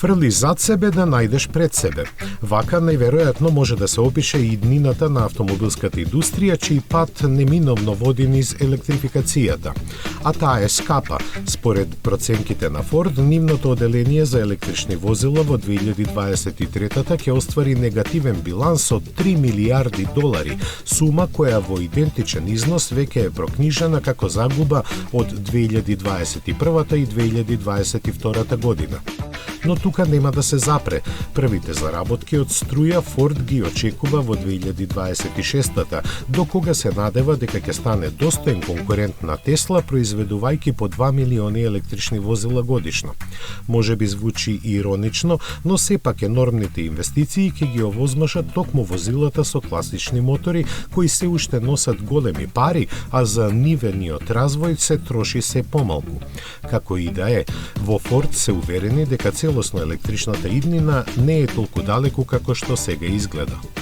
Фрли зад себе да најдеш пред себе. Вака најверојатно може да се опише и иднината на автомобилската индустрија, чиј пат неминовно води низ електрификацијата. А таа е скапа. Според проценките на Форд, нивното оделение за електрични возила во 2023-та ќе оствари негативен биланс од 3 милиарди долари, сума која во идентичен износ веќе е прокнижена како загуба од 2021 и 2022 година. Но тука нема да се запре. Првите заработки од струја Форд ги очекува во 2026-та, до кога се надева дека ќе стане достоен конкурент на Тесла, произведувајќи по 2 милиони електрични возила годишно. Може би звучи иронично, но сепак енормните инвестиции ќе ги овозможат токму возилата со класични мотори, кои се уште носат големи пари, а за нивениот развој се троши се помалку. Како и да е, во Форд се уверени дека целосно електричната иднина не е толку далеку како што сега изгледа.